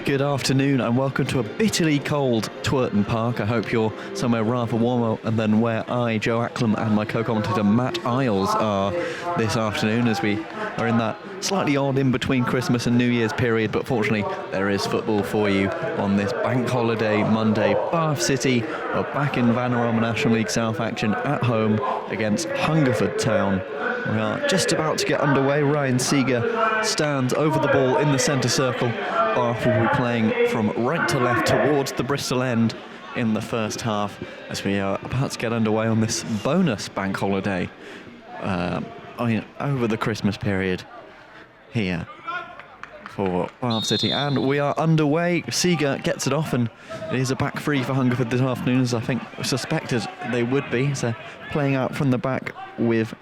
Good afternoon and welcome to a bitterly cold Twerton Park. I hope you're somewhere rather warmer than where I, Joe Acklam, and my co-commentator Matt Iles are this afternoon, as we are in that slightly odd in-between Christmas and New Year's period, but fortunately there is football for you on this bank holiday Monday. Bath City are back in Vanarama National League South action at home against Hungerford Town. We are just about to get underway. Ryan Seeger stands over the ball in the centre circle. Bath will be playing from right to left towards the Bristol end in the first half as we are about to get underway on this bonus bank holiday over the Christmas period here for Bath City. And we are underway. Seeger gets it off, and it is a back three for Hungerford this afternoon, as I think suspected they would be. So playing out from the back with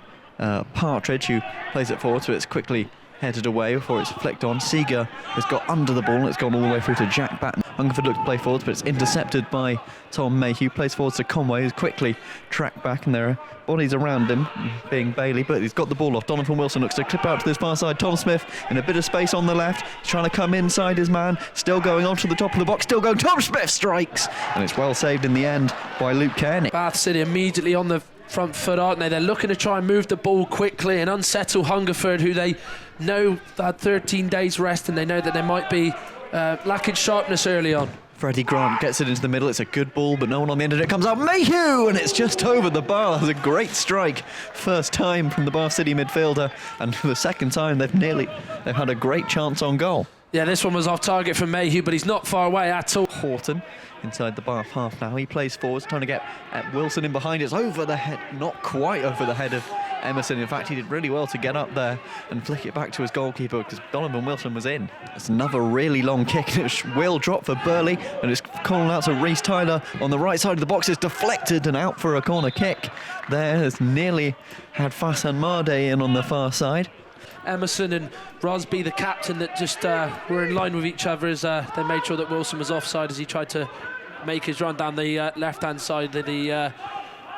Partridge, who plays it forward, so it's quickly headed away before it's flicked on. Seeger has got under the ball. It's gone all the way through to Jack Batten. Hungerford looks to play forwards, but it's intercepted by Tom Mayhew. Plays forwards to Conway, who's quickly tracked back, and there are bodies around him, being Bailey, but he's got the ball off. Donovan Wilson looks to clip out to this far side. Tom Smith in a bit of space on the left. He's trying to come inside his man. Still going on to the top of the box. Still going. Tom Smith strikes, and it's well saved in the end by Luke Kearney. Bath City immediately on the front foot, aren't they? They're looking to try and move the ball quickly and unsettle Hungerford, who they know had 13 days rest, and they know that they might be lacking sharpness early on. Freddie Grant gets it into the middle. It's a good ball, but no one on the end of it. Comes out Mayhew, and it's just over the bar. That's a great strike. First time from the Bath City midfielder, and for the second time they've had a great chance on goal. Yeah, this one was off target from Mayhew, but he's not far away at all. Horton inside the Bath half now. He plays forwards, trying to get Wilson in behind. It's over the head, not quite over the head of Emerson. In fact, he did really well to get up there and flick it back to his goalkeeper, because Donovan Wilson was in. It's another really long kick, and it will drop for Burley, and it's calling out to Reece Tyler on the right side of the box. It's deflected and out for a corner kick. There has nearly had Fassan Made in on the far side. Emerson and Rosby, the captain, that just were in line with each other as they made sure that Wilson was offside as he tried to make his run down the left-hand side of the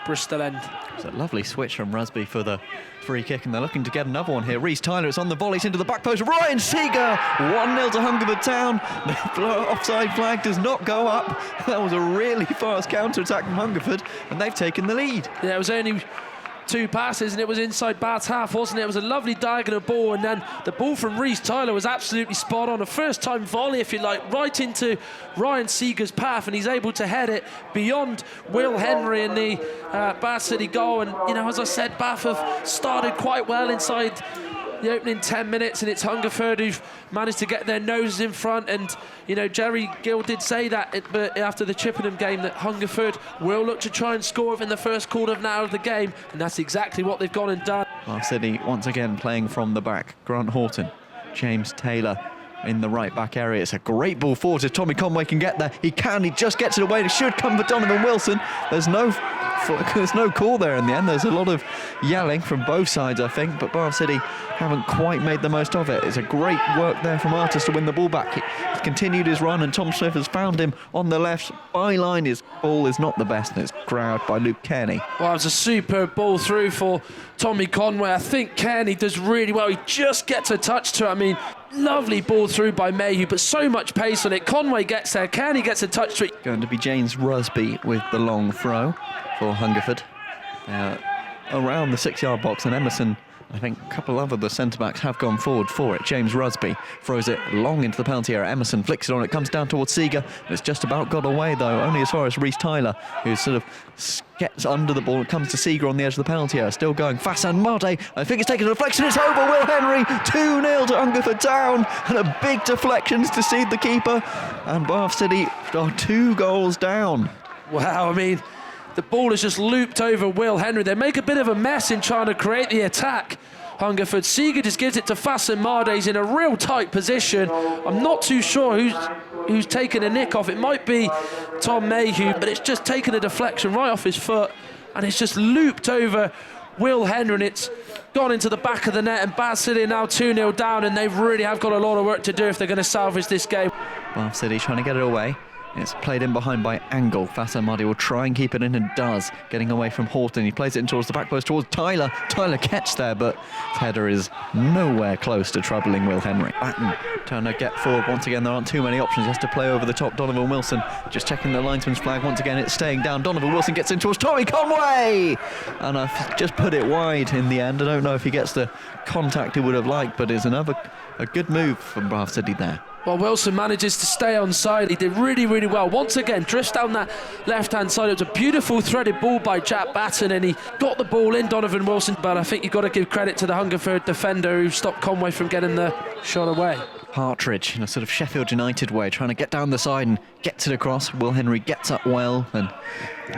Bristol end. It's a lovely switch from Rosby for the free kick, and they're looking to get another one here. Reece Tyler, it's on the volleys into the back post. Ryan Seeger, 1-0 to Hungerford Town. The offside flag does not go up. That was a really fast counter-attack from Hungerford, and they've taken the lead. Yeah, it was only 2 passes and it was inside Bath's half, wasn't it? It was a lovely diagonal ball, and then the ball from Reece Tyler was absolutely spot on. A first-time volley, if you like, right into Ryan Seeger's path, and he's able to head it beyond Will Henry in the Bath City goal. And, you know, as I said, Bath have started quite well inside the opening 10 minutes, and it's Hungerford who've managed to get their noses in front. And, you know, Jerry Gill did say that after the Chippenham game, that Hungerford will look to try and score within the first quarter of an hour of the game, and that's exactly what they've gone and done. Bath City once again playing from the back. Grant Horton, James Taylor in the right back area. It's a great ball forward if Tommy Conway can get there. He just gets it away. It should come for Donovan Wilson. There's no call there in the end. There's a lot of yelling from both sides, I think, but Bath City haven't quite made the most of it. It's a great work there from Artis to win the ball back. He's continued his run, and Tom Smith has found him on the left byline. His ball is not the best, and it's grabbed by Luke Kearney. Well, it was a superb ball through for Tommy Conway. I think Kearney does really well. He just gets a touch to it. I mean, lovely ball through by Mayhew, but so much pace on it. Conway gets there, Kearney gets a touch to it. Going to be James Rusby with the long throw for Hungerford. Around the 6-yard box, and Emerson, I think a couple of the centre-backs have gone forward for it. James Rusby throws it long into the penalty area. Emerson flicks it on. It comes down towards Seeger. It's just about got away, though, only as far as Reece Tyler, who sort of gets under the ball. It comes to Seeger on the edge of the penalty area. Still going. Fassan Made, I think it's taken a deflection. It's over. Will Henry, 2-0 to Hungerford Town. And a big deflection to deceive the keeper. And Bath City are 2 goals down. Wow, I mean, the ball has just looped over Will Henry. They make a bit of a mess in trying to create the attack. Hungerford. Seeger just gives it to Fassan Made. He's in a real tight position. I'm not too sure who's taken a nick off. It might be Tom Mayhew, but it's just taken a deflection right off his foot, and it's just looped over Will Henry, and it's gone into the back of the net. And Bath City are now 2-0 down, and they really have got a lot of work to do if they're going to salvage this game. Bath City trying to get it away. It's played in behind by Angle. Fasamadi will try and keep it in and does, getting away from Horton. He plays it in towards the back post towards Tyler. Tyler gets there, but his header is nowhere close to troubling Will Henry. Batten trying to get forward once again. There aren't too many options. He has to play over the top. Donovan Wilson just checking the linesman's flag once again. It's staying down. Donovan Wilson gets in towards Tommy Conway, and I've just put it wide in the end. I don't know if he gets the contact he would have liked, but it's a good move from Bath City there. Well, Wilson manages to stay on side. He did really, really well. Once again, drifts down that left-hand side. It was a beautiful threaded ball by Jack Batten, and he got the ball in, Donovan Wilson. But I think you've got to give credit to the Hungerford defender who stopped Conway from getting the shot away. Partridge, in a sort of Sheffield United way, trying to get down the side and gets it across. Will Henry gets up well and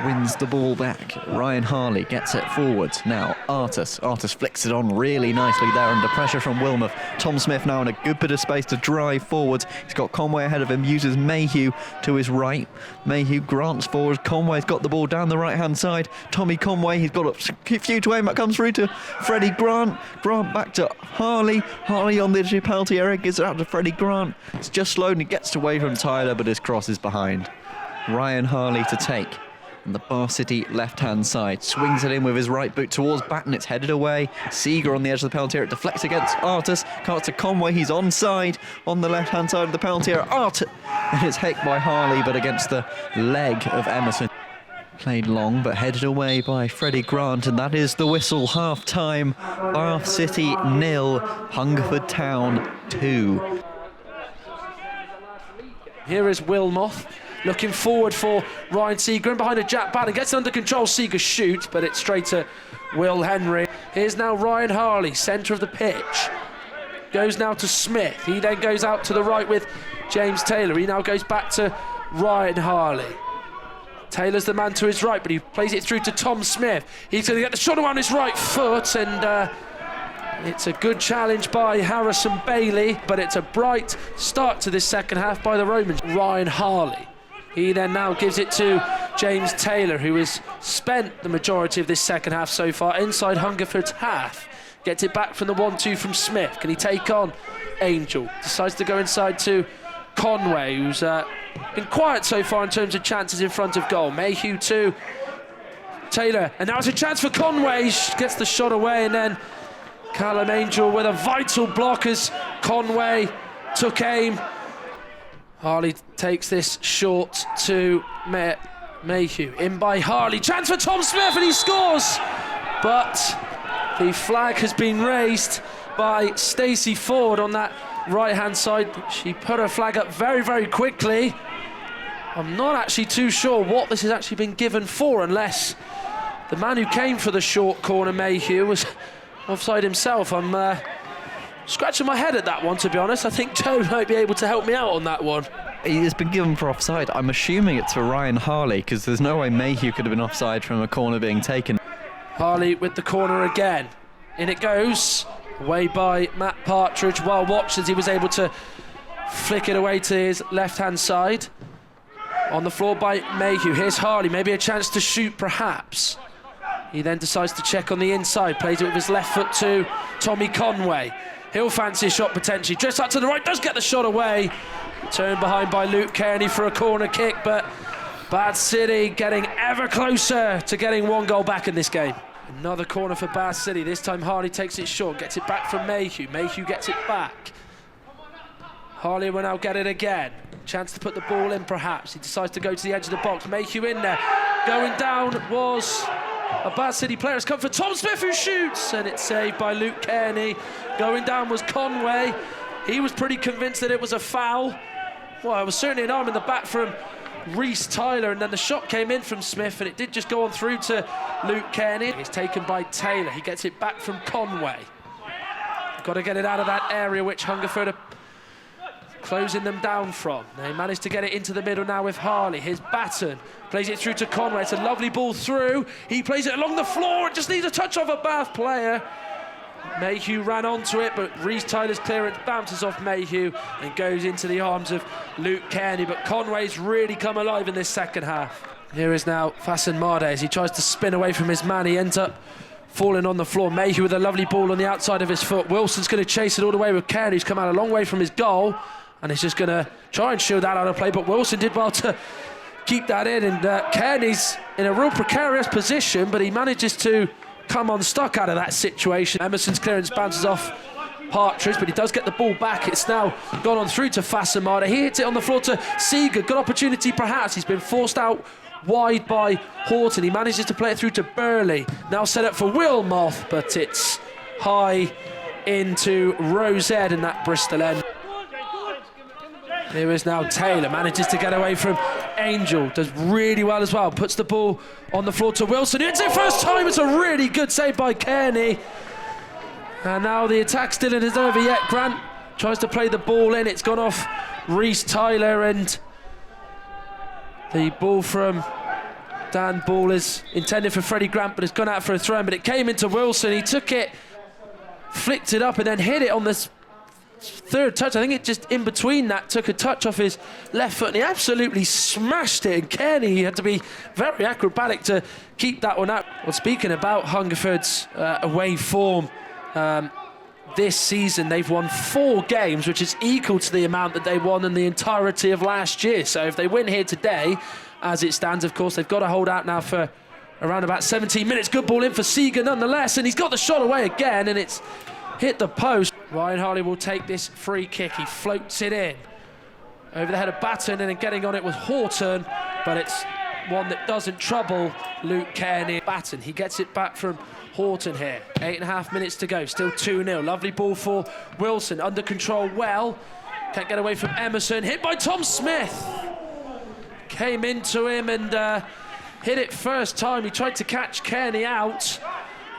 wins the ball back. Ryan Harley gets it forwards. Now Artis flicks it on really nicely there under pressure from Wilmouth. Tom Smith now in a good bit of space to drive forwards. He's got Conway ahead of him, uses Mayhew to his right. Mayhew grants forward. Conway's got the ball down the right-hand side. Tommy Conway, he's got a few to aim. That comes through to Freddie Grant. Grant back to Harley. Harley on the penalty area, gives it out to Freddie Grant. It's just slowed and he gets away from Tyler, but his cross is behind. Ryan Harley to take. And the Bath City left-hand side swings it in with his right boot towards Batten. It's headed away. Seeger on the edge of the penalty area. It deflects against Artis. Cuts to Conway. He's onside on the left-hand side of the penalty area. And it's hit by Harley, but against the leg of Emerson. Played long, but headed away by Freddie Grant, and that is the whistle. Half-time. Bath City 0, Hungerford Town 2. Here is Wilmoth. Looking forward for Ryan Seeger, and behind a Jack Batten, gets under control. Seeger shoots, but it's straight to Will Henry. Here's now Ryan Harley, centre of the pitch. Goes now to Smith. He then goes out to the right with James Taylor. He now goes back to Ryan Harley. Taylor's the man to his right, but he plays it through to Tom Smith. He's going to get the shot on his right foot, and it's a good challenge by Harrison Bailey, but it's a bright start to this second half by the Romans. Ryan Harley. He then now gives it to James Taylor, who has spent the majority of this second half so far inside Hungerford's half. Gets it back from the 1-2 from Smith. Can he take on Angel? Decides to go inside to Conway, who's been quiet so far in terms of chances in front of goal. Mayhew to Taylor, and now it's a chance for Conway. Gets the shot away, and then Callum Angel with a vital block as Conway took aim. Harley takes this short to Mayhew. In by Harley. Chance for Tom Smith, and he scores! But the flag has been raised by Stacey Ford on that right-hand side. She put her flag up very, very quickly. I'm not actually too sure what this has actually been given for, unless the man who came for the short corner, Mayhew, was offside himself. I'm scratching my head at that one, to be honest. I think Joe might be able to help me out on that one. He has been given for offside. I'm assuming it's for Ryan Harley, because there's no way Mayhew could have been offside from a corner being taken. Harley with the corner again. In it goes. Away by Matt Partridge. Well watched as he was able to flick it away to his left-hand side. On the floor by Mayhew. Here's Harley. Maybe a chance to shoot, perhaps. He then decides to check on the inside. Plays it with his left foot to Tommy Conway. He'll fancy a shot potentially. Drifts out to the right. Does get the shot away. Turned behind by Luke Kearney for a corner kick, but Bath City getting ever closer to getting one goal back in this game. Another corner for Bath City. This time Harley takes it short, gets it back from Mayhew. Mayhew gets it back. Harley will now get it again. Chance to put the ball in, perhaps. He decides to go to the edge of the box. Mayhew in there. Going down was a Bath City player. It's come for Tom Smith, who shoots, and it's saved by Luke Kearney. Going down was Conway. He was pretty convinced that it was a foul. Well, it was certainly an arm in the back from Reece Tyler, and then the shot came in from Smith, and it did just go on through to Luke Kearney. It's taken by Taylor. He gets it back from Conway. Got to get it out of that area which Hungerford are closing them down from. They managed to get it into the middle now with Harley. Here's Batten. Plays it through to Conway. It's a lovely ball through. He plays it along the floor. It just needs a touch of a Bath player. Mayhew ran onto it, but Reece Tyler's clearance bounces off Mayhew and goes into the arms of Luke Kearney. But Conway's really come alive in this second half. Here is now Fasan Made as he tries to spin away from his man. He ends up falling on the floor. Mayhew with a lovely ball on the outside of his foot. Wilson's going to chase it all the way with Kearney, who's come out a long way from his goal. and he's just going to try and shield that out of play, but Wilson did well to keep that in, and Kearney's in a real precarious position, but he manages to come unstuck out of that situation. Emerson's clearance bounces off Partridge, but he does get the ball back. It's now gone on through to Fassamada. He hits it on the floor to Seeger. Good opportunity perhaps. He's been forced out wide by Horton. He manages to play it through to Burley. Now set up for Wilmoth, but it's high into Rosette in that Bristol end. Here is now Taylor, manages to get away from Angel, does really well as well, puts the ball on the floor to Wilson. It's it first time, it's a really good save by Kearney. And now the attack still isn't over yet. Grant tries to play the ball in, it's gone off Reese Tyler, and the ball from Dan Ball is intended for Freddie Grant, but it's gone out for a throw, but it came into Wilson. He took it, flicked it up, and then hit it on this third touch. I think it just in between that took a touch off his left foot, and he absolutely smashed it. And Kearney had to be very acrobatic to keep that one out. Well, speaking about Hungerford's away form this season, they've won 4 games, which is equal to the amount that they won in the entirety of last year. So if they win here today, as it stands, of course, they've got to hold out now for around about 17 minutes. Good ball in for Seeger nonetheless, and he's got the shot away again, and it's hit the post. Ryan Harley will take this free kick. He floats it in over the head of Batten, and then getting on it was Horton, but it's one that doesn't trouble Luke Kearney. Batten, he gets it back from Horton here. 8.5 minutes to go, still 2-0. Lovely ball for Wilson, under control well. Can't get away from Emerson, hit by Tom Smith. Came into him and hit it first time. He tried to catch Kearney out.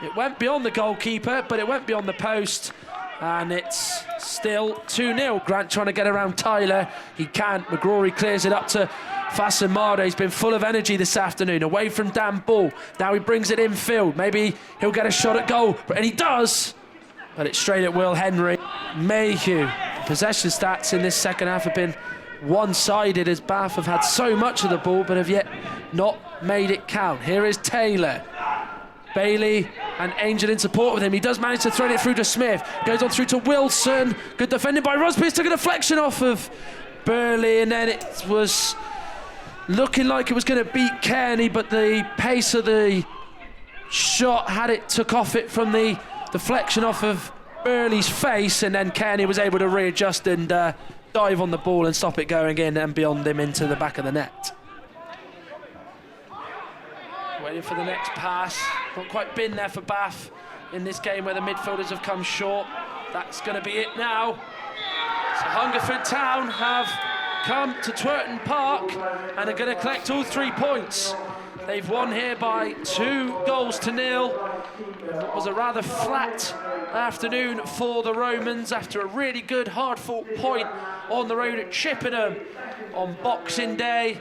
It went beyond the goalkeeper, but it went beyond the post, and it's still 2-0. Grant trying to get around Tyler. He can't. McGrory clears it up to Fassamada. He's been full of energy this afternoon, away from Dan Ball. Now he brings it infield. Maybe he'll get a shot at goal, and he does. But it's straight at Will Henry. Mayhew. Possession stats in this second half have been one-sided, as Bath have had so much of the ball, but have yet not made it count. Here is Taylor. Bailey and Angel in support with him. He does manage to thread it through to Smith. Goes on through to Wilson. Good defending by Rusby. Took a deflection off of Burley, and then it was looking like it was going to beat Kearney, but the pace of the shot had it took off it from the deflection off of Burley's face, and then Kearney was able to readjust and dive on the ball and stop it going in and beyond him into the back of the net. Waiting for the next pass. Not quite been there for Bath in this game where the midfielders have come short. That's going to be it now. So Hungerford Town have come to Twerton Park and are going to collect all 3 points. They've won here by 2-0. It was a rather flat afternoon for the Romans after a really good hard-fought point on the road at Chippenham on Boxing Day,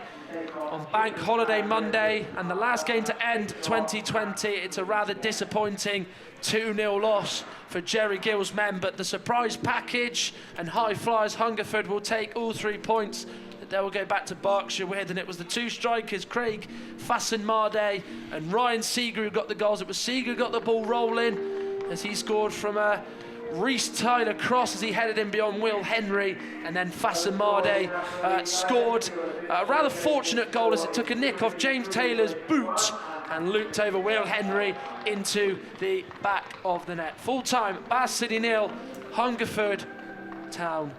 on Bank Holiday Monday, and the last game to end 2020. It's a rather disappointing 2-0 loss for Jerry Gill's men, but the surprise package and high flyers Hungerford will take all 3 points. They will go back to Berkshire with, and it was the 2 strikers, Craig Fassan-Marde and Ryan Seeger, who got the goals. It was Seeger who got the ball rolling as he scored from a Reese Tyler cross as he headed in beyond Will Henry, and then Fassan-Marde scored a rather fortunate goal as it took a nick off James Taylor's boot and looped over Will Henry into the back of the net. Full time, Bath City 0, Hungerford Town